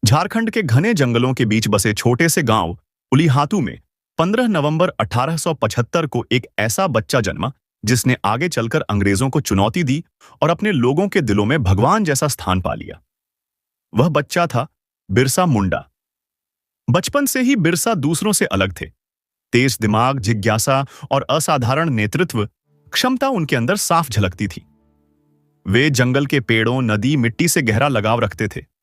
झारखंड के घने जंगलों के बीच बसे छोटे से गांव उलीहातू में 15 नवंबर 1875 को एक ऐसा बच्चा जन्मा जिसने आगे चलकर अंग्रेजों को चुनौती दी और अपने लोगों के दिलों में भगवान जैसा स्थान पा लिया। वह बच्चा था बिरसा मुंडा। बचपन से ही बिरसा दूसरों से अलग थे। तेज दिमाग, जिज्ञासा और असाधारण नेतृत्व क्षमता उनके अंदर साफ झलकती थी। वे जंगल के पेड़ों, नदी, मिट्टी से गहरा लगाव रखते थे।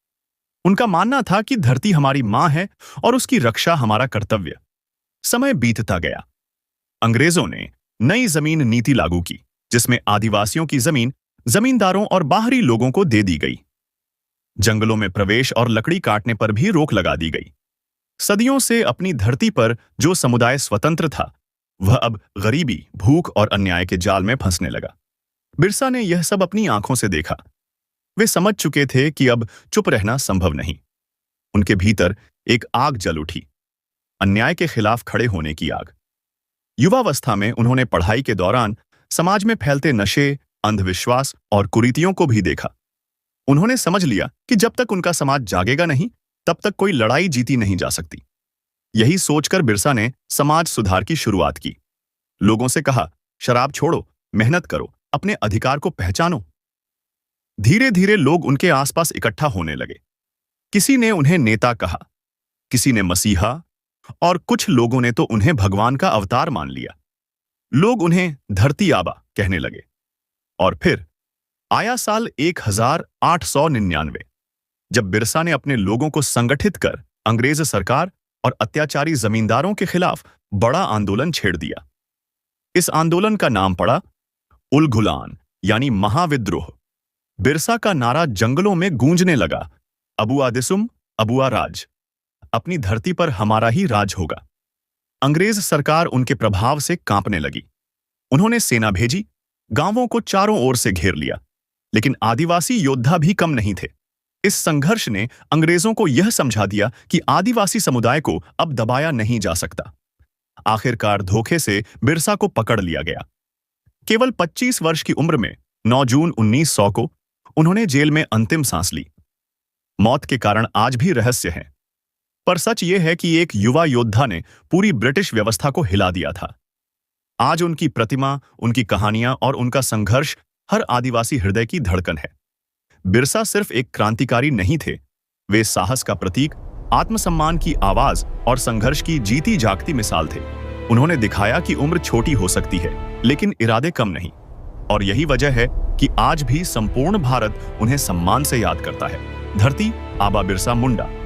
उनका मानना था कि धरती हमारी मां है और उसकी रक्षा हमारा कर्तव्य। समय बीतता गया। अंग्रेजों ने नई जमीन नीति लागू की, जिसमें आदिवासियों की जमीन जमींदारों और बाहरी लोगों को दे दी गई। जंगलों में प्रवेश और लकड़ी काटने पर भी रोक लगा दी गई। सदियों से अपनी धरती पर जो समुदाय स्वतंत्र था, वह अब गरीबी, भूख और अन्याय के जाल में फंसने लगा। बिरसा ने यह सब अपनी आंखों से देखा। वे समझ चुके थे कि अब चुप रहना संभव नहीं। उनके भीतर एक आग जल उठी, अन्याय के खिलाफ खड़े होने की आग। युवावस्था में उन्होंने पढ़ाई के दौरान समाज में फैलते नशे, अंधविश्वास और कुरीतियों को भी देखा। उन्होंने समझ लिया कि जब तक उनका समाज जागेगा नहीं, तब तक कोई लड़ाई जीती नहीं जा सकती। यही सोचकर बिरसा ने समाज सुधार की शुरुआत की। लोगों से कहा, शराब छोड़ो, मेहनत करो, अपने अधिकार को पहचानो। धीरे धीरे लोग उनके आसपास इकट्ठा होने लगे। किसी ने उन्हें नेता कहा, किसी ने मसीहा, और कुछ लोगों ने तो उन्हें भगवान का अवतार मान लिया। लोग उन्हें धरती आबा कहने लगे। और फिर आया साल 1899, जब बिरसा ने अपने लोगों को संगठित कर अंग्रेज सरकार और अत्याचारी जमींदारों के खिलाफ बड़ा आंदोलन छेड़ दिया। इस आंदोलन का नाम पड़ा उलगुलान, यानी महाविद्रोह। बिरसा का नारा जंगलों में गूंजने लगा, अबुआ दिसुम, अबुआ राज, अपनी धरती पर हमारा ही राज होगा। अंग्रेज सरकार उनके प्रभाव से कांपने लगी। उन्होंने सेना भेजी, गांवों को चारों ओर से घेर लिया। लेकिन आदिवासी योद्धा भी कम नहीं थे। इस संघर्ष ने अंग्रेजों को यह समझा दिया कि आदिवासी समुदाय को अब दबाया नहीं जा सकता। आखिरकार धोखे से बिरसा को पकड़ लिया गया। केवल 25 वर्ष की उम्र में 9 जून 1900 को उन्होंने जेल में अंतिम सांस ली। मौत के कारण आज भी रहस्य है, पर सच यह है कि एक युवा योद्धा ने पूरी ब्रिटिश व्यवस्था को हिला दिया था। आज उनकी प्रतिमा, उनकी कहानियां और उनका संघर्ष हर आदिवासी हृदय की धड़कन है। बिरसा सिर्फ एक क्रांतिकारी नहीं थे, वे साहस का प्रतीक, आत्मसम्मान की आवाज और संघर्ष की जीती जागती मिसाल थे। उन्होंने दिखाया कि उम्र छोटी हो सकती है, लेकिन इरादे कम नहीं। और यही वजह है कि आज भी संपूर्ण भारत उन्हें सम्मान से याद करता है। धरती आबा बिरसा मुंडा।